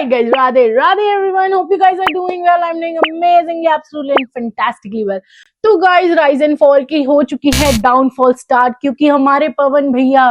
Alright guys, Radhe everyone. Hope you guys are doing well. I'm doing amazingly, absolutely and fantastically well. तो guys, rise and fall की हो चुकी है downfall start, क्योंकि हमारे पवन भैया,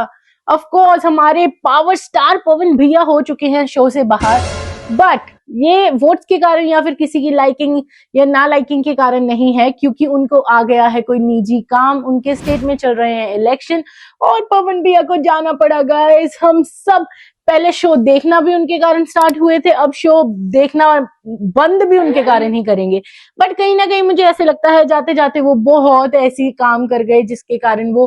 ऑफ कोर्स हमारे पावर स्टार पवन भैया हो चुके हैं शो से बाहर। बट ये वोट्स के कारण या फिर किसी की लाइकिंग या ना लाइकिंग के कारण नहीं है, क्योंकि उनको आ गया है कोई निजी काम। उनके स्टेट में चल रहे हैं इलेक्शन और पवन भैया को जाना पड़ा। गाइस, हम सब पहले शो देखना भी उनके कारण स्टार्ट हुए थे, अब शो देखना बंद भी उनके कारण ही करेंगे। बट कहीं ना कहीं मुझे ऐसे लगता है जाते जाते वो बहुत ऐसी काम कर गए जिसके कारण वो,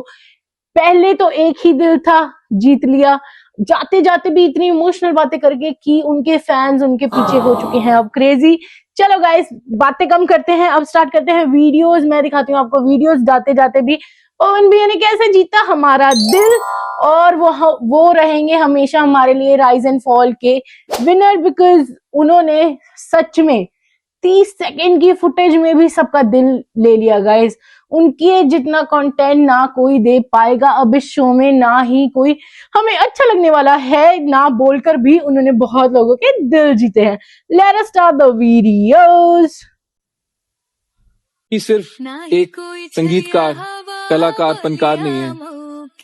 पहले तो एक ही दिल था, जीत लिया, जाते जाते भी इतनी इमोशनल बातें करके कि उनके फैंस उनके पीछे हो चुके हैं अब क्रेजी। चलो गाइस, बातें कम करते हैं, अब स्टार्ट करते हैं वीडियोस। मैं दिखाती हूँ आपको वीडियोस जाते जाते भी पवन भैया ने कैसे जीता हमारा दिल, और वो रहेंगे हमेशा हमारे लिए राइज एंड फॉल के विनर, बिकॉज उन्होंने सच में 30 सेकंड की फुटेज में भी सबका दिल ले लिया। गाइस, उनके जितना कंटेंट ना कोई दे पाएगा अब इस शो में, ना ही कोई हमें अच्छा लगने वाला है, ना बोलकर भी उन्होंने बहुत लोगों के दिल जीते हैं। Let us start the videos. कि सिर्फ एक संगीतकार, कलाकार, फनकार नहीं है,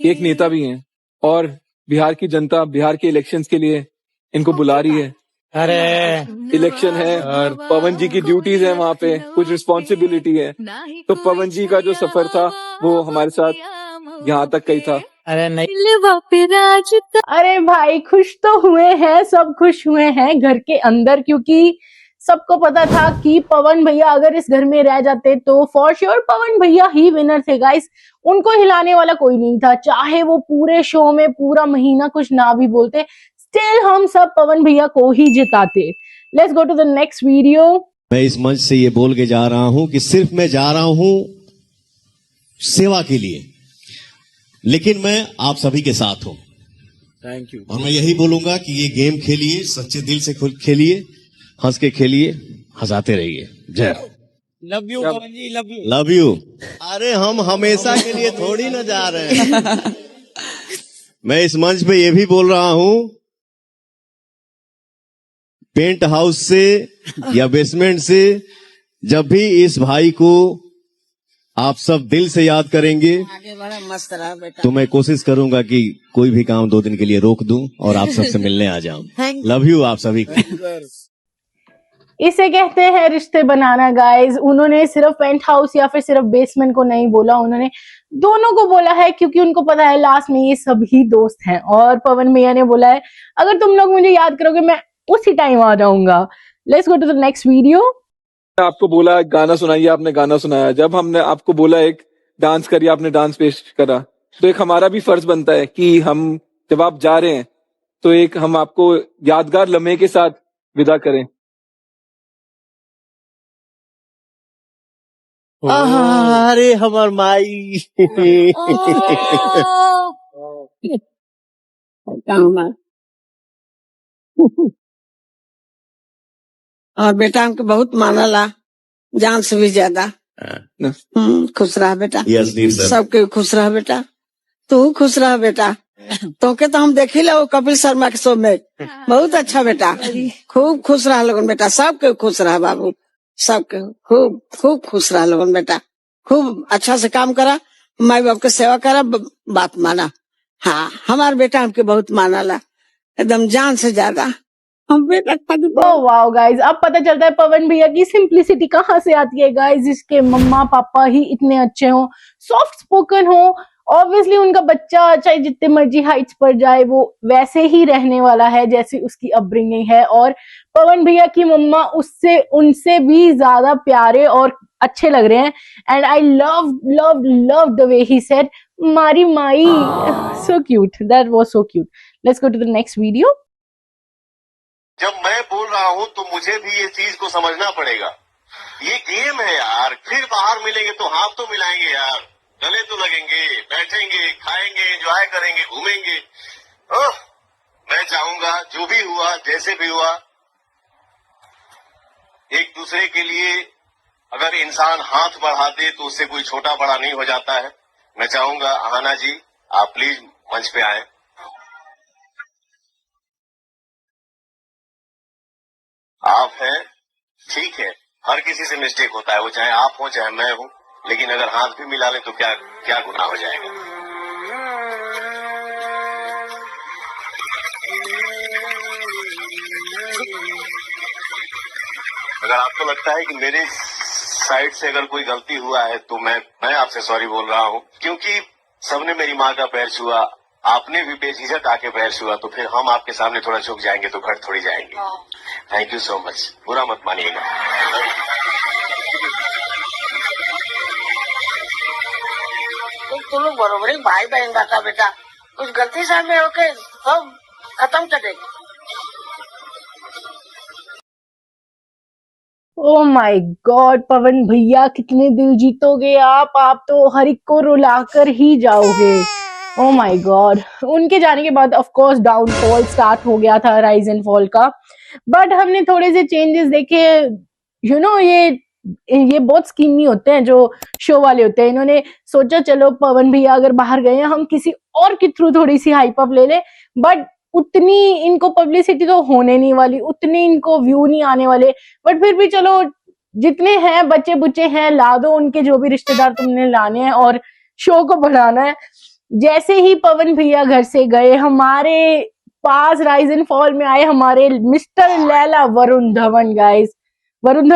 एक नेता भी हैं, और बिहार की जनता बिहार के इलेक्शंस के लिए इनको बुला रही है। अरे इलेक्शन है और पवन जी की ड्यूटीज है, वहाँ पे कुछ रिस्पॉन्सिबिलिटी है। तो पवन जी का जो सफर था वो हमारे साथ यहाँ तक का ही था। अरे नहीं, अरे भाई, खुश तो हुए हैं, सब खुश हुए हैं घर के अंदर, क्योंकि सबको पता था कि पवन भैया अगर इस घर में रह जाते तो फॉर श्योर पवन भैया ही विनर थे। गाइस, उनको हिलाने वाला कोई नहीं था, चाहे वो पूरे शो में पूरा महीना कुछ ना भी बोलते, स्टिल हम सब पवन भैया को ही जिताते। Let's go to the next video. मैं इस मंच से ये बोल के जा रहा हूं कि सिर्फ मैं जा रहा हूं सेवा के लिए, लेकिन मैं आप सभी के साथ हूं। Thank you. और मैं यही बोलूंगा कि ये गेम खेलिए, सच्चे दिल से खेलिए, हंस के खेलिए, हंसाते रहिए। जय love you Pawan ji, love you. Love you. अरे हम हमेशा के लिए थोड़ी ना जा रहे हैं। मैं इस मंच पे ये भी बोल रहा हूं, पेंट हाउस से या बेसमेंट से जब भी इस भाई को आप सब दिल से याद करेंगे, आगे बड़ा मस्त रहा बेटा। तो मैं कोशिश करूंगा कि कोई भी काम 2 दिन के लिए रोक दूं और आप सबसे मिलने आ जाऊं। लव यू आप सभी को। इसे कहते हैं रिश्ते बनाना। गाइस, उन्होंने सिर्फ पेंट हाउस या फिर सिर्फ बेसमेंट को नहीं बोला, उन्होंने दोनों को बोला है, क्योंकि उनको पता है लास्ट में ये सभी दोस्त हैं। और पवन भैया ने बोला है अगर तुम लोग मुझे याद करोगे मैं उसी टाइम आ जाऊंगा। Let's go to the next video. आपको बोला गाना सुनाइए, आपने गाना सुनाया। जब हमने आपको बोला एक डांस करिए, आपने डांस पेश करा। तो एक हमारा भी फर्ज बनता है कि हम जब आप जा रहे हैं तो एक हम आपको यादगार लम्हे के साथ विदा करें। अरे हमार माई। और बेटा हमको बहुत मानला, जान से भी ज्यादा। खुश रहा बेटा, सबके खुश रहा बेटा, तू खुश रहा बेटा। तो के तो हम देखी ला वो कपिल शर्मा के शो में, बहुत अच्छा बेटा, खूब खुश रहा लोगन बेटा, सबके खुश रहा बाबू, सबके खूब खूब खुश रहा लोगन बेटा, खूब अच्छा से काम करा, माई बाप के सेवा करा, बात माना। हाँ, हमारा बेटा हमके बहुत मानला, एकदम जान से ज्यादा। हम बेटा वाओ गाइस, अब पता चलता है पवन भैया की सिंप्लिसिटी कहाँ से आती है। गाइस, जिसके मम्मा पापा ही इतने अच्छे हो, सॉफ्ट स्पोकन हो, ऑब्वियसली उनका बच्चा चाहे जितने मर्जी हाइट्स पर जाए वो वैसे ही रहने वाला है जैसे उसकी अपब्रिंगिंग है। और पवन भैया की मम्मा उससे उनसे भी ज्यादा प्यारे और अच्छे लग रहे हैं। And I love love love the way he said मारी माई, so cute, that was so cute. Let's go to the next video. जब मैं बोल रहा हूँ तो मुझे भी ये चीज को समझना पड़ेगा, ये गेम है यार। फिर बाहर मिलेंगे तो हाथ तो मिलाएंगे यार, गले तो लगेंगे, बैठेंगे, खाएंगे, एंजॉय करेंगे, घूमेंगे। मैं चाहूंगा जो भी हुआ, जैसे भी हुआ, एक दूसरे के लिए अगर इंसान हाथ बढ़ा दे तो उससे कोई छोटा बड़ा नहीं हो जाता है। मैं चाहूंगा अहाना जी आप प्लीज मंच पे आए। आप हैं, ठीक है, हर किसी से मिस्टेक होता है, वो चाहे आप हो चाहे मैं हूँ, लेकिन अगर हाथ भी मिला ले तो क्या क्या गुनाह हो जाएगा। अगर आपको लगता है कि मेरे साइड से अगर कोई गलती हुआ है तो मैं आपसे सॉरी बोल रहा हूँ, क्योंकि सबने मेरी माँ का पैर छुआ, आपने भी बेझिझक आके पैर छुआ, तो फिर हम आपके सामने थोड़ा झुक जाएंगे तो घट थोड़ी जाएंगे। थैंक यू सो मच, बुरा मत मानिएगा। तुम लोग बरोबरी भाई बहन का बेटा, कुछ गलती सामने होके सब खत्म कर देंगे। ओ माय गॉड पवन भैया, कितने दिल जीतोगे आप तो हर एक को रुलाकर ही जाओगे। ओ माय गॉड, उनके जाने के बाद ऑफ कोर्स डाउनफॉल स्टार्ट हो गया था राइज एंड फॉल का, बट हमने थोड़े से चेंजेस देखे। यू नो ये बहुत स्कीमी होते हैं जो शो वाले होते हैं। इन्होंने सोचा चलो पवन भैया अगर बाहर गए हैं, हम किसी और के थ्रू थोड़ी सी हाइप अप ले लें, बट उतनी इनको पब्लिसिटी तो होने नहीं वाली, उतने इनको व्यू नहीं आने वाले। बट फिर भी चलो, जितने हैं बच्चे बुच्चे हैं ला दो, उनके जो भी रिश्तेदार तुमने लाने हैं और शो को बढ़ाना है। जैसे ही पवन भैया घर से गए, हमारे पास राइज एंड फॉल में आए हमारे मिस्टर लैला वरुण धवन गाइस, वरुण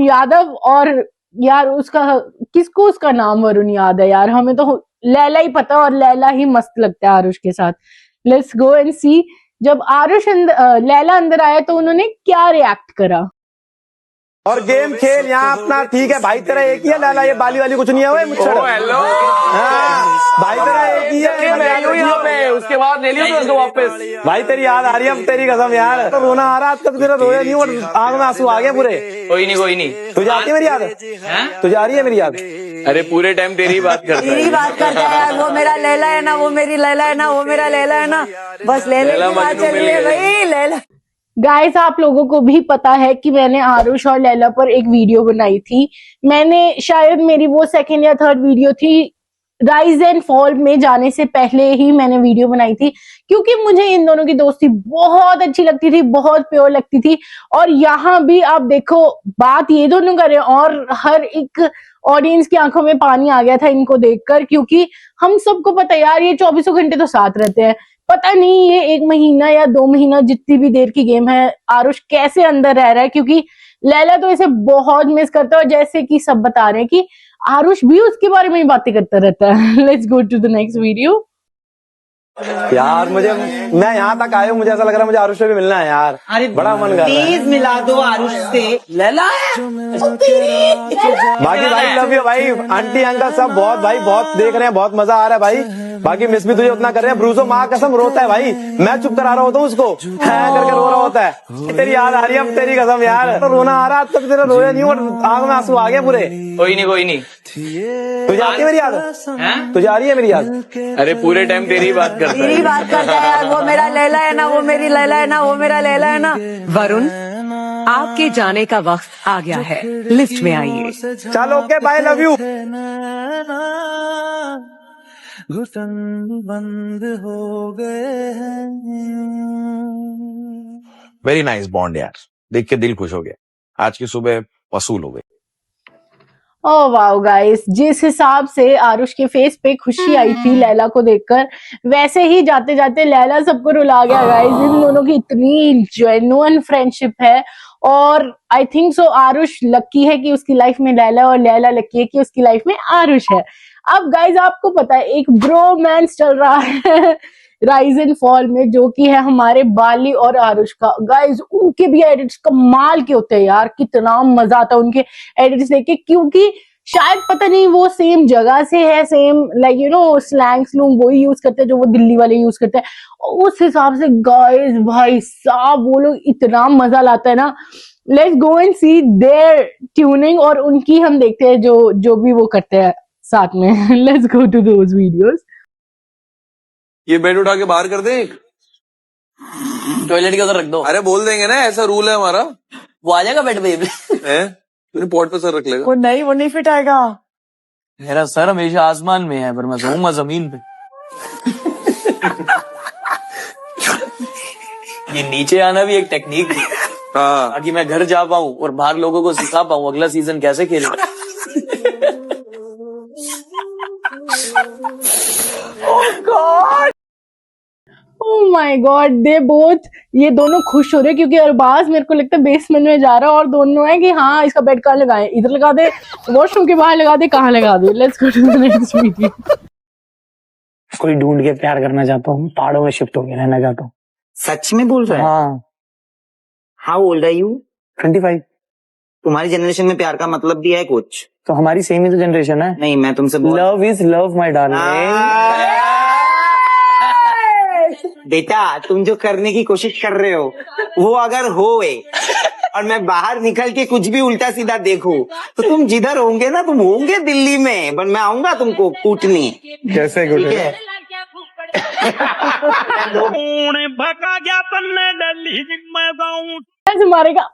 यादव। और यार उसका किसको उसका नाम वरुण याद है यार, हमें तो लैला ही पता, और लैला ही मस्त लगता है आरुष के साथ। लेट्स गो एंड सी, जब लैला अंदर आया तो उन्होंने क्या रिएक्ट करा। और गेम खेल यहाँ अपना, ठीक है भाई तेरा एक ही है लैला, ये बाली वाली कुछ नहीं है। हेलो भाई तेरा एक ही है, मैं हूँ यहाँ पे, उसके बाद ले लियो तो उसको वापस। भाई तेरी याद आ रही है अब, तेरी कसम यार, तो रोना आ रहा है, तेरा रोया नहीं और आंख में आंसू आ गए पूरे। कोई नहीं तुझे आती है मेरी याद? तुझे आ रही है मेरी याद? अरे पूरे टाइम तेरी बात करता है, तेरी बात करता है यार, वो मेरा लैला है ना, वो मेरी लैला है ना, वो मेरा लैला है ना, बस लैला की बात चल रही है भाई, लैला। गाइस आप लोगों को भी पता है कि मैंने आरुष और लैला पर एक वीडियो बनाई थी। मैंने शायद मेरी वो सेकंड या थर्ड वीडियो थी, राइज एंड फॉल में जाने से पहले ही मैंने वीडियो बनाई थी, क्योंकि मुझे इन दोनों की दोस्ती बहुत अच्छी लगती थी, बहुत प्योर लगती थी। और यहाँ भी आप देखो, बात ये दोनों कर रहे हैं और हर एक ऑडियंस की आंखों में पानी आ गया था इनको देखकर, क्योंकि हम सबको पता है यार ये 24 घंटे तो साथ रहते हैं। पता नहीं ये 1 महीना या 2 महीना जितनी भी देर की गेम है, आरुष कैसे अंदर रह रहा है, क्योंकि लैला तो इसे बहुत मिस करता है। और जैसे कि सब बता रहे हैं कि आरुष भी उसके बारे में ही बातें करता रहता है। Let's go to the next video. यार मैं यहाँ तक आया हूँ, मुझे ऐसा लग रहा है मुझे आरुष से भी मिलना है यार, बड़ा मन कर रहा है। प्लीज मिला दो आरुष से, लैला बाकी भाई लव यू भाई, आंटी अंकल सब बहुत भाई बहुत देख रहे हैं, बहुत मजा आ रहा है भाई। बाकी मिस भी तुझे उतना कर रहे हैं। ब्रूसो माँ कसम रोता है भाई, मैं चुप करा रहा होता हूँ उसको, करके रो रहा होता है। तेरी याद आ रही है अब, तेरी कसम यार, तो रोना आ रहा है, तब तेरा रोया नहीं और आंख में आंसू आ गए पूरे। कोई नहीं तुझे आती है मेरी याद? तुझे आ रही है मेरी याद? अरे पूरे टाइम तेरी बात करता है, तेरी बात करता है यार, वो मेरा लैला है ना, वो मेरी लैला है ना, वो मेरा लैला है ना। वरुण, आपके जाने का वक्त आ गया है, लिफ्ट में आइए। चलो ओके बाय, लव यू। घुटन बंद हो गए हैं। वेरी नाइस बॉन्ड यार, देख के दिल खुश हो गया। आज की सुबह वसूल हो गई। ओह वाओ गाइस, जिस हिसाब से आरुष के फेस पे खुशी आई थी लैला को देखकर, वैसे ही जाते जाते लैला सबको रुला गया गाइस। इन दोनों की इतनी जेन्युइन फ्रेंडशिप है, और I think so Aarush lucky है कि उसकी लाइफ में लैला, और लैला लकी है कि उसकी लाइफ में आरुष है। अब गाइस आपको पता है एक ब्रोमैंस चल रहा है राइज एंड फॉल में, जो कि है हमारे बाली और आरुष का। गाइस उनके भी एडिट्स कमाल के होते हैं यार, कितना मजा आता है उनके एडिट्स देख के, क्योंकि शायद पता नहीं वो सेम जगह से है, same like you know slang slung वही यूज करते हैं जो वो दिल्ली वाले यूज करते हैं। उस हिसाब से गाइस भाई साहब वो लोग इतना मजा लाता है ना। Let's go and see their tuning, और उनकी हम देखते हैं जो भी वो करते हैं साथ में। Let's go to those videos. ये बेड उठा के बाहर कर दे, एक टॉयलेट के उधर रख दो। अरे बोल देंगे ना, ऐसा रूल है हमारा। वो आ जाएगा बेड पे तूने पॉट पे सर रख लेगा। वो नहीं फिट आएगा। मेरा सर हमेशा आसमान में है, पर मैं सोऊंगा जमीन पे। ये नीचे आना भी एक टेक्निक थी हाँ ताकि मैं घर जा पाऊं और बाहर लोगों को सिखा पाऊं अगला सीजन कैसे खेलना। Oh my God, they both ये दोनों खुश हो रहे हैं क्योंकि अरबाज मेरे को लगता है बेसमेंट में जा रहा है और दोनों है कि हाँ इसका बेड कहाँ लगाए, इधर लगा दे, वॉशरूम के बाहर लगा दे, कहाँ लगा दे। Let's go to the next video. कोई ढूंढ के प्यार करना चाहता हूँ, पहाड़ों में शिफ्ट होके रहना चाहता हूँ। सच में बोल रहा है? हाँ। How old are you? 25। तुम्हारी जनरेशन में प्यार का मतलब भी है कुछ? तो हमारी सेम ही तो जनरेशन है। नहीं, मैं तुमसे love is love my darling. बेटा, तुम जो करने की कोशिश कर रहे हो वो अगर होए और मैं बाहर निकल के कुछ भी उल्टा सीधा देखूं तो तुम जिधर होंगे ना, तुम होंगे दिल्ली में, बट मैं आऊंगा तुमको कूटने। कैसे ठीक है? ऐसे मारेगा।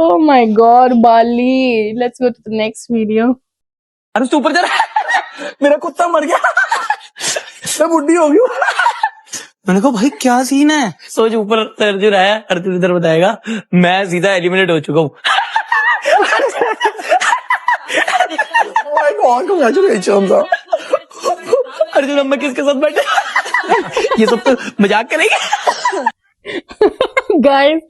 Oh my God, Bali. Let's go to the next video. अरे तू ऊपर जा रहा है। मेरा कुत्ता मर गया। मैं बुढ़ी हो गई हूँ। मैंने कहा भाई क्या सीन है। सोच ऊपर अर्जुन आया, अर्जुन इधर बताएगा, मैं सीधा एलिमिनेट हो चुका हूँ। अर्जुन अम्मा किसके साथ बैठे। ये सब तो मजाक करेंगे। गाइस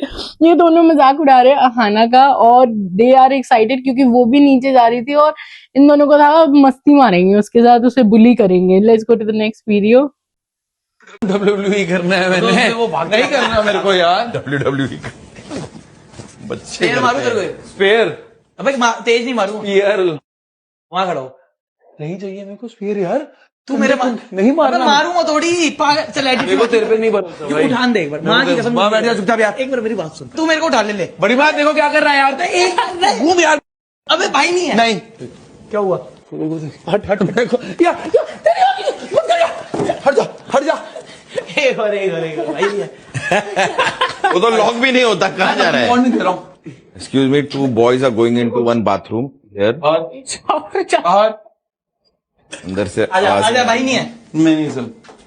ये दोनों मजाक उड़ा रहे हैं अहाना का और दे आर एक्साइटेड क्योंकि वो भी नीचे जा रही थी और इन दोनों को था मस्ती मारेंगे उसके साथ, उसे बुली करेंगे। Let's go to the next video. WWE करना है मैंने, वो भागना ही करना है मेरे को यार। WWE बच्चे स्पेयर मारू तेरे को। स्पेयर, अबे तेज नहीं मारू यार वहां खड़ा हो। नहीं चाहिए मेरे को स्पेयर यार। तू मेरे नहीं मारना। मारूंगा थोड़ी पागल। चल मेरे को तेरे पे नहीं भरोसा भाई। उठान दे एक बार, मां की कसम। मां बैठ जा चुपचाप यार। एक बार मेरी बात सुन, तू मेरे को उठा ले। बड़ी बात देखो क्या कर रहा है यार। घूम यार। अबे भाई नहीं है। नहीं क्या हुआ? हट हट देखो या तेरी होगी मत कर यार। हट जा हट जा। एक बार भाई है। वो तो लॉक भी नहीं होता, कहाँ जा रहा है? कौन नहीं दे रहा हूँ। Excuse me, 2 boys are going into 1 bathroom here. और अंदर से आजा भाई नहीं है। मैं नहीं सर,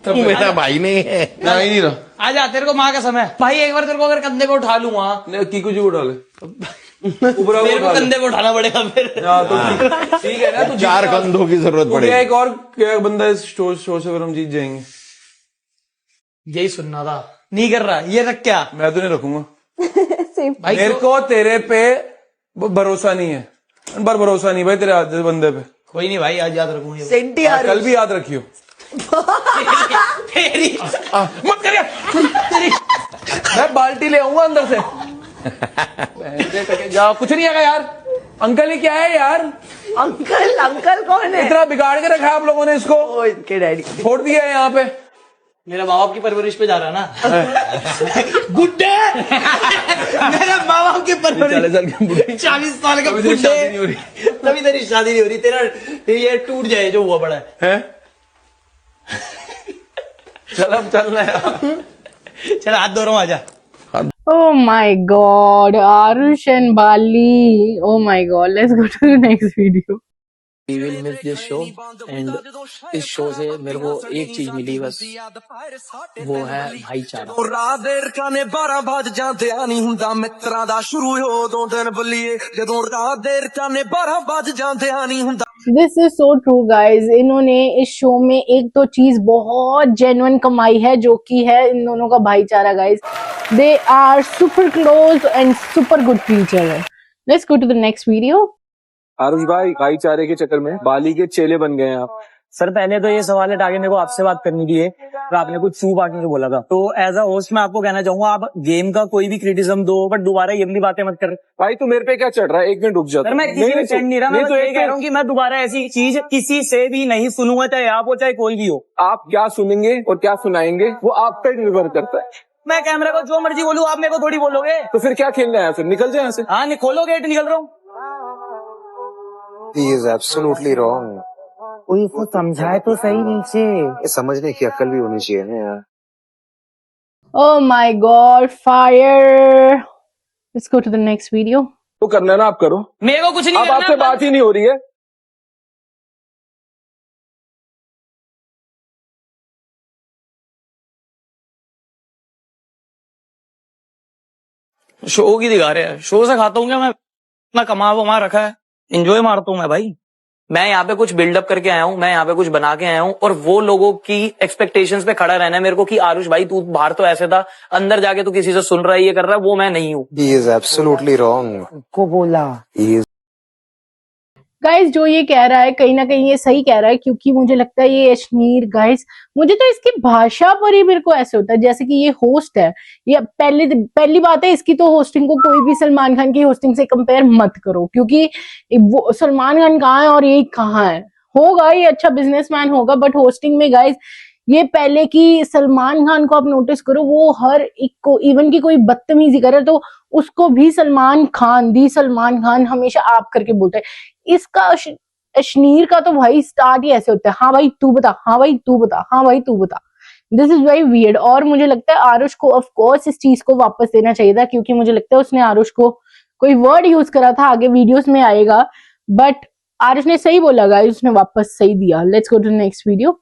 तू मेरा भाई नहीं है। नहीं नहीं रहा। आजा, तेरे को माँ का समय भाई। एक बार तेरे को अगर कंधे पे उठा लूँ वहाँ, की कुछ उठा ले। मेरे को कंधे पे उठाना पड़ेगा फिर। तो ठीक है ना। तू 4 कंधों की जरूरत क्या पड़ेगी। एक और क्या बंदा इस शो से अगर हम जीत जाएंगे। यही सुनना था, नहीं कर रहा। ये रख क्या? मैं तो नहीं रखूंगा भाई। मेरे को तेरे पे भरोसा नहीं है, पर भरोसा नहीं भाई तेरे आज बंदे पे। कोई नहीं भाई, आज याद रखूंगा। कल भी याद रखियो। तेरी मत कर यार। मैं बाल्टी ले आऊंगा अंदर से। जा, कुछ नहीं आएगा यार। अंकल ही क्या है यार। अंकल कौन है? इतना बिगाड़ के रखा है आप लोगों ने इसको। इनके डैडी छोड़ दिया है यहाँ पे। मेरा माँ बाप की परवरिश पे जा रहा ना। गुड्डे। मेरे माँ बाप की परवरिश। 40 साल का शादी नहीं हो रही। तभी तेरी शादी नहीं हो रही। तेरा ये टूट जाए जो हुआ बड़ा है। चल अब चलना है। चल हाथ धो रहा हूँ, आजा। Oh my God, Arush and Bali. Oh my God, let's go to the next video. We will miss this show and इस शो से मेरे को एक चीज मिली बस, वो है भाईचारा। ਰਾਤ ਦੇ ਰਕਾਨੇ 12 ਵੱਜ ਜਾਂਦੇ ਆ ਨਹੀਂ ਹੁੰਦਾ ਮਿੱਤਰਾਂ ਦਾ ਸ਼ੁਰੂ ਉਦੋਂ ਦਿਨ ਬੱਲੀਏ ਜਦੋਂ ਰਾਤ ਦੇ ਰਕਾਨੇ 12 ਵੱਜ ਜਾਂਦੇ ਆ ਨਹੀਂ ਹੁੰਦਾ। This is so true guys, इन्होंने इस शो में एक तो चीज बहुत जेन्युइन कमाई है जो कि है इन दोनों का भाईचारा guys. They are super close and super good to each other. Let's go to the next video. Aarush भाई भाईचारे के चक्कर में बाली के चेले बन गए हैं आप। सर पहले तो ये सवाल है आगे मेरे को आपसे बात करनी थी तो आपने कुछ चूप आके जो बोला था, तो एज अ होस्ट मैं आपको कहना चाहूंगा आप गेम का कोई भी क्रिटिसिज्म दो बट दोबारा ये वाली बातें मत कर। भाई तू मेरे पे क्या चढ़ रहा है, एक मिनट रुक जा। सर मैं किसी में चढ़ नहीं रहा, मैं तो ये कह रहा हूँ कि मैं दोबारा ऐसी चीज किसी से भी नहीं सुनूंगा, चाहे आप हो चाहे कोई भी हो। आप क्या सुनेंगे और क्या सुनाएंगे वो आप पे निर्भर करता है। मैं कैमरा को जो मर्जी बोलूँ, आप मेरे को थोड़ी बोलोगे। तो फिर क्या खेलना है, फिर निकल जाए यहाँ से। हाँ खोलो गेट, निकल रहा हूँ। He is absolutely wrong. कोई इसको समझाए तो सही नीचे। ये समझने की अक्ल भी होनी चाहिए ना यार। Oh my God, fire. Let's go to the next video. तो करना है ना आप करो, मेरे को कुछ नहीं अब आपसे बात ही नहीं हो रही है। शो की दिखा रहे हैं, शो से खाता हूँ क्या मैं कमा वमा रखा है, एंजॉय मारता हूँ मैं भाई। मैं यहाँ पे कुछ बिल्डअप करके आया हूँ, मैं यहाँ पे कुछ बना के आया हूँ, और वो लोगों की एक्सपेक्टेशंस पे खड़ा रहना है मेरे को कि आरुष भाई तू बाहर तो ऐसे था, अंदर जाके तू किसी से सुन रहा है, ये कर रहा है, वो मैं नहीं हूँ। He is absolutely wrong. को बोला He is गाइस जो ये कह रहा है कहीं ना कहीं ये सही कह रहा है, क्योंकि मुझे लगता है ये अश्नीर गाइस, मुझे तो इसकी भाषा पर ही मेरे को ऐसे होता है जैसे कि ये होस्ट है। ये पहली बात है, इसकी तो होस्टिंग को कोई भी सलमान खान की होस्टिंग से कंपेयर मत करो, क्योंकि वो सलमान खान कहाँ है और ये कहाँ है। होगा ये अच्छा बिजनेसमैन होगा, बट होस्टिंग में गाइस ये पहले की सलमान खान को आप नोटिस करो, वो हर एक को, इवन की कोई बदतमीजी करे तो उसको भी सलमान खान हमेशा आप करके बोलते हैं। इसका अश्नीर का तो भाई स्टार्ट ही ऐसे होता है, हाँ भाई तू बता, हाँ भाई तू बता, हाँ भाई तू बता। This is very weird. और मुझे लगता है आरुष को ऑफ कोर्स इस चीज को वापस देना चाहिए था, क्योंकि मुझे लगता है उसने आरुष को कोई वर्ड यूज करा था, आगे वीडियोस में आएगा, बट आरुष ने सही बोला गाइस, उसने वापस सही दिया। Let's go to next video.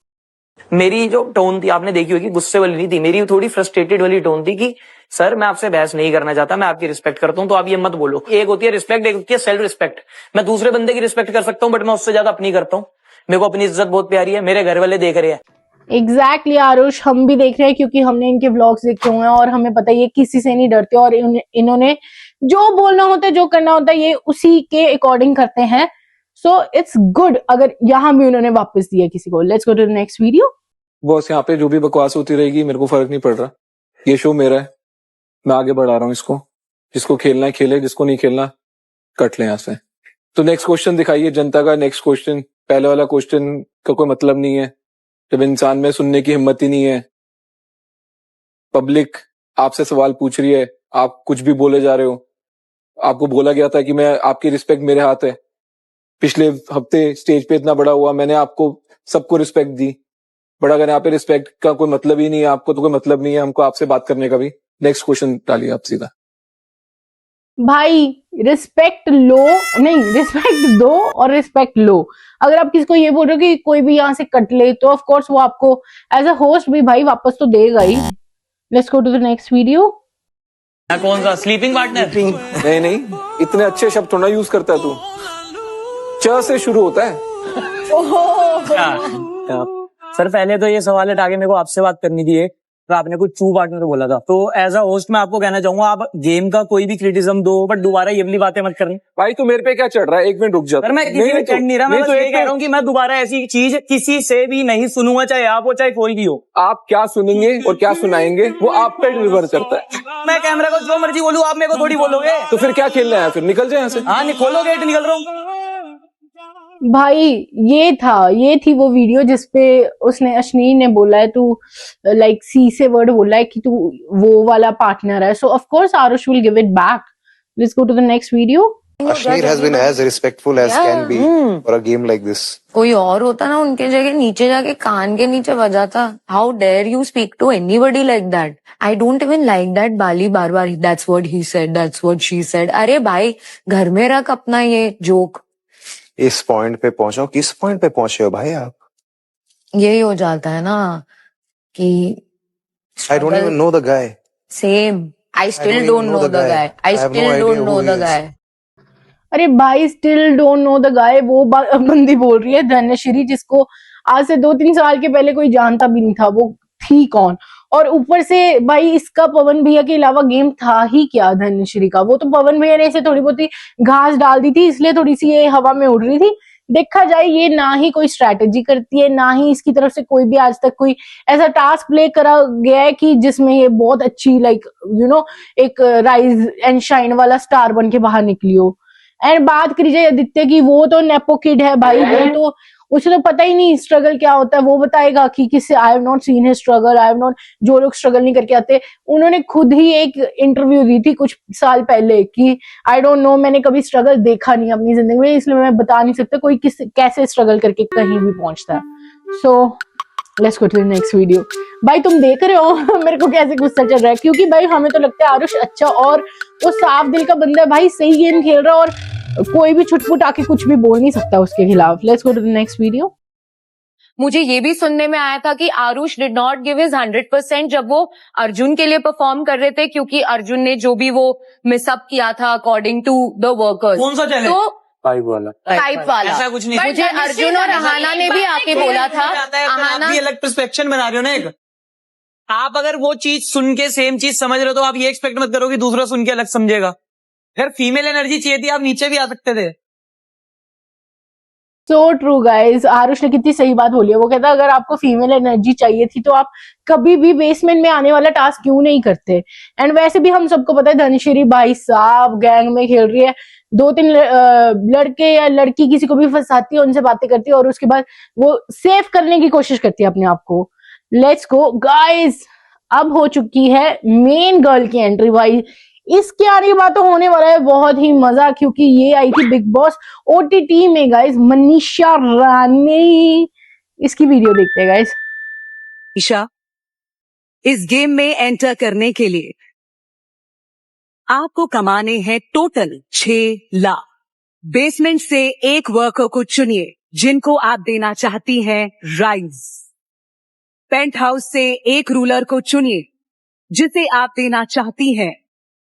मेरी जो टोन थी आपने देखी होगी, गुस्से वाली नहीं थी, मेरी थोड़ी फ्रस्ट्रेटेड वाली टोन थी कि सर मैं आपसे बहस नहीं करना चाहता, मैं आपकी रिस्पेक्ट करता हूं, तो आप ये मत बोलो। एक होती है रिस्पेक्ट, एक होती है सेल्फ रिस्पेक्ट। मैं दूसरे बंदे की रिस्पेक्ट कर सकता हूं, बट मैं उससे ज्यादा अपनी करता हूं। मेरे को अपनी इज्जत बहुत प्यारी है, मेरे घर वाले देख रहे हैं। एग्जैक्टली आरुष, हम भी देख रहे हैं, क्योंकि हमने इनके व्लॉग्स देखे हुए हैं और हमें पता है ये किसी से नहीं डरते, और इन्होंने जो बोलना होता है, जो करना होता है, ये उसी के अकॉर्डिंग करते हैं। सो इट्स गुड अगर यहाँ भी उन्होंने वापस दिया किसी को। Let's go to the next video. Boss यहाँ पे जो भी बकवास होती रहेगी मेरे को फर्क नहीं पड़ रहा, ये शो मेरा है, मैं आगे बढ़ा रहा हूँ इसको। जिसको खेलना है खेले, जिसको नहीं खेलना कट ले यहाँ से। तो नेक्स्ट क्वेश्चन दिखाइए जनता का। नेक्स्ट क्वेश्चन, पहले वाला क्वेश्चन का कोई मतलब नहीं है जब इंसान में सुनने की हिम्मत ही नहीं है। पब्लिक आपसे सवाल पूछ रही है, आप कुछ भी बोले जा रहे हो। आपको बोला गया था कि मैं आपकी रिस्पेक्ट मेरे हाथ है। पिछले हफ्ते स्टेज पे इतना बड़ा हुआ, मैंने आपको सबको रिस्पेक्ट दी, बट अगर यहाँ पे रिस्पेक्ट का कोई मतलब ही नहीं है, आपको तो कोई मतलब नहीं है हमको आपसे बात करने का भी। नेक्स्ट क्वेश्चन डालिए आप सीधा। भाई रिस्पेक्ट लो, नहीं रिस्पेक्ट दो और रिस्पेक्ट लो। अगर आप किसी को ये बोल रहे हो कि कोई भी यहाँ से कट ले, तो ऑफ कोर्स वो आपको एज अ होस्ट भी भाई वापस तो देगा ही। Let's go to the next video. कौन सा स्लीपिंग पार्टनर? नहीं, इतने अच्छे शब्द थोड़ा यूज करता है तू। च से शुरू होता है। सर पहले तो ये सवाल हटा के मेरे को आपसे बात करनी थी, तो आपने कुछ चू पार्टनर बोला था, तो एज अ होस्ट मैं आपको कहना चाहूंगा आप गेम का कोई भी क्रिटिसिज्म दो, बट दोबारा ये वाली बातें मत करनी। भाई तू मेरे पे क्या चढ़ रहा है? एक मिनट रुक जा। सर मैं किसी पे चढ़ नहीं रहा, मैं बस ये कह रहा हूँ कि मैं दोबारा ऐसी चीज किसी से भी नहीं सुनूंगा, चाहे आप हो चाहे कोई भी हो। आप क्या सुनेंगे और क्या सुनाएंगे वो आप पे निर्भर करता है। मैं कैमरा को जो मर्जी बोलूँ, आप मेरे को थोड़ी बोलोगे। तो फिर क्या खेलना है? फिर निकल जाए यहाँ से। हाँ खोलो गेट, निकल रहा हूँ। भाई ये थी वो वीडियो जिसपे उसने अश्नीर ने बोला है तू लाइक सी से वर्ड बोला है कि तू वो वाला पार्टनर है। So of course Aarush will give it back. Let's go to the next video. Ashneer has been as respectful as can be for a game like this. कोई और होता ना उनके जगह नीचे जाके कान के नीचे बजाता। How dare you speak to anybody like that? I don't even like that बाली बार बार that's what he said, that's what she said. अरे भाई घर में रख अपना ये जोक। इस पॉइंट पे पहुंचो, किस पॉइंट पे पहुंचे हो भाई आप? यही हो जाता है ना कि I don't even know the guy. Same I still don't know the guy, I still don't know the guy. अरे भाई still don't know the guy, वो बंदी बोल रही है धनश्री, जिसको आज से 2-3 साल के पहले कोई जानता भी नहीं था वो थी कौन। और ऊपर से भाई इसका पवन भैया के अलावा गेम था ही क्या धनश्री का? वो तो पवन भैया ने इसे थोड़ी बहुत ही घास डाल दी थी, इसलिए थोड़ी सी ये हवा में उड़ रही थी। देखा जाए ये ना ही कोई स्ट्रैटेजी करती है, ना ही इसकी तरफ से कोई भी आज तक कोई ऐसा टास्क प्ले करा गया है कि जिसमें ये बहुत अच्छी लाइक एक राइज एंड शाइन वाला स्टार बन के बाहर निकली हो। एंड बात करी जाए आदित्य की, वो तो नेपो किड है भाई, वो तो उसे तो पता ही नहीं स्ट्रगल क्या होता है। वो बताएगा कि किससे, I have not seen his struggle, I have not, जो लोग स्ट्रगल नहीं करके आते। उन्होंने खुद ही एक इंटरव्यू दी थी कुछ साल पहले कि आई डोंट नो, मैंने कभी स्ट्रगल देखा नहीं अपनी जिंदगी में, इसलिए मैं बता नहीं सकता कोई कैसे स्ट्रगल करके कहीं भी पहुंचता है। So let's go to the next video. भाई तुम देख रहे हो मेरे को कैसे गुस्सा चल रहा है, क्योंकि भाई हमें तो लगता है आरुष अच्छा और वो साफ दिल का बंदा है भाई, सही गेम खेल रहा है और कोई भी छुटपुट आके कुछ भी बोल नहीं सकता उसके खिलाफ। Let's go to the next video. मुझे ये भी सुनने में आया था कि Aarush did not give his 100% जब वो अर्जुन के लिए परफॉर्म कर रहे थे, क्योंकि अर्जुन ने जो भी वो मिसअप किया था अकॉर्डिंग टू द वर्कर्स। कौन सा चैलेंज? तो पाइप वाला ऐसा कुछ नहीं। मुझे अर्जुन और अहाना ने भी आके बोला था। आप भी अलग पर्सपेक्शन बना रहे हो ना एक। आप अगर वो चीज सुन के सेम चीज समझ रहे हो तो आप ये एक्सपेक्ट मत करो कि दूसरा सुन के अलग समझेगा। अगर फीमेल एनर्जी चाहिए थी आप नीचे भी आ सकते थे। सो ट्रू गाइज, आरुष ने कितनी सही बात बोली है। वो कहता अगर आपको फीमेल एनर्जी चाहिए थी तो आप कभी भी बेसमेंट में आने वाला टास्क क्यों नहीं करते। एंड वैसे भी हम सबको पता है धनश्री भाई साहब गैंग में खेल रही है, 2-3 लड़के या लड़की किसी को भी फंसाती है, उनसे बातें करती है और उसके बाद वो सेव करने की कोशिश करती है अपने आप को। लेट्स गो गाइज, अब हो चुकी है मेन गर्ल की एंट्री। भाई इसके आने के बाद तो होने वाला है बहुत ही मजा, क्योंकि ये आई थी बिग बॉस OTT में गाइज, मनीषा रानी। इसकी वीडियो देखते हैं गाइज। ईशा, इस गेम में एंटर करने के लिए आपको कमाने हैं टोटल 6 लाख। बेसमेंट से एक वर्कर को चुनिए जिनको आप देना चाहती हैं राइज। पेंट हाउस से एक रूलर को चुनिए जिसे आप देना चाहती हैं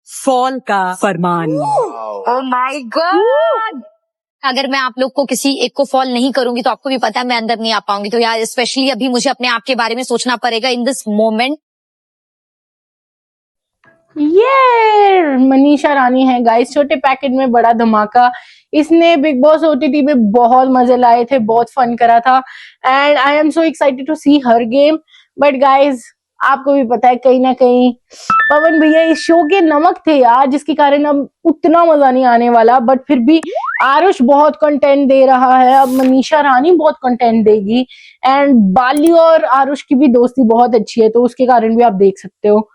फॉल का फरमान। ओह माय गॉड, अगर मैं आप लोग को किसी एक को फॉल नहीं करूंगी तो आपको भी पता है मैं अंदर नहीं आ पाऊंगी। तो यार स्पेशली अभी मुझे अपने आप के बारे में सोचना पड़ेगा इन दिस मोमेंट। ये मनीषा रानी है गाइस, छोटे पैकेट में बड़ा धमाका। इसने बिग बॉस OTT में बहुत मजे लाए थे, बहुत फन करा था and I am so excited to see her game. But guys आपको भी पता है कहीं ना कहीं पवन भैया इस शो के नमक थे यार, जिसके कारण अब उतना मजा नहीं आने वाला। बट फिर भी आरुष बहुत कंटेंट दे रहा है, अब मनीषा रानी बहुत कंटेंट देगी एंड बाली और आरुष की भी दोस्ती बहुत अच्छी है, तो उसके कारण भी आप देख सकते हो।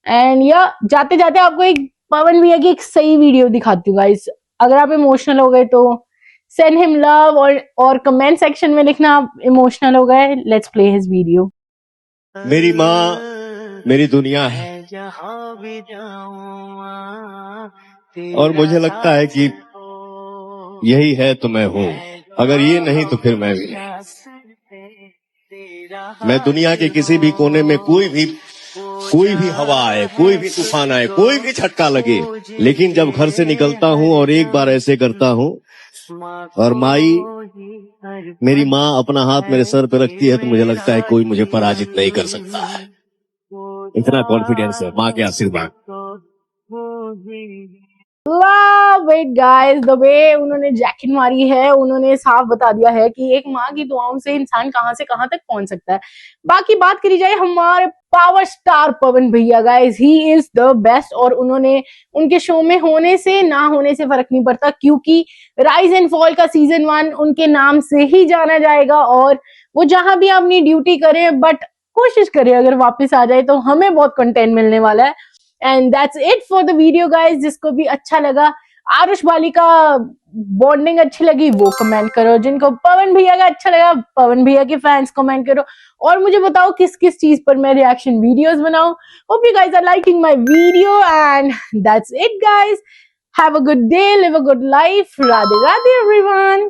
एंड या जाते जाते आपको एक पवन भैया की एक सही वीडियो दिखाती हूँ गाइस। अगर आप इमोशनल हो गए तो सेंड हिम लव और कमेंट सेक्शन में लिखना आप इमोशनल हो गए। Let's play his video. मेरी माँ मेरी दुनिया है और मुझे लगता है कि यही है तो मैं हूँ, अगर ये नहीं तो फिर मैं भी नहीं। मैं दुनिया के किसी भी कोने में कोई भी हवा आए, कोई भी तूफान आए, कोई भी झटका लगे, लेकिन जब घर से निकलता हूँ और एक बार ऐसे करता हूँ और मेरी माँ अपना हाथ मेरे सर पे रखती है तो मुझे लगता है कोई मुझे पराजित नहीं कर सकता है। इतना कॉन्फिडेंस है माँ के आशीर्वाद। Love it guys, the way उन्होंने जैकेट मारी है, उन्होंने साफ बता दिया है कि एक माँ की दुआओं से इंसान कहां से कहां तक पहुंच सकता है। बाकी बात करी जाए हमारे पावर स्टार पवन भैया guys, he is the best और उन्होंने उनके शो में होने से ना होने से फर्क नहीं पड़ता, क्योंकि राइज एंड फॉल का सीजन 1 उनके नाम से ही जाना जाएगा और वो जहां भी अपनी ड्यूटी करें बट कोशिश करें अगर वापस आ जाए तो हमें बहुत कंटेंट मिलने वाला है। And that's it for the video guys. जिसको भी अच्छा लगा, आरुष बाली का बॉन्डिंग अच्छी लगी वो कमेंट करो, जिनको पवन भैया का अच्छा लगा पवन भैया के फैंस कमेंट करो और मुझे बताओ किस किस चीज पर मैं रिएक्शन वीडियोस बनाऊं। Hope you guys are liking my video and that's it guys. Have a good day, live a good life. Radhe Radhe everyone.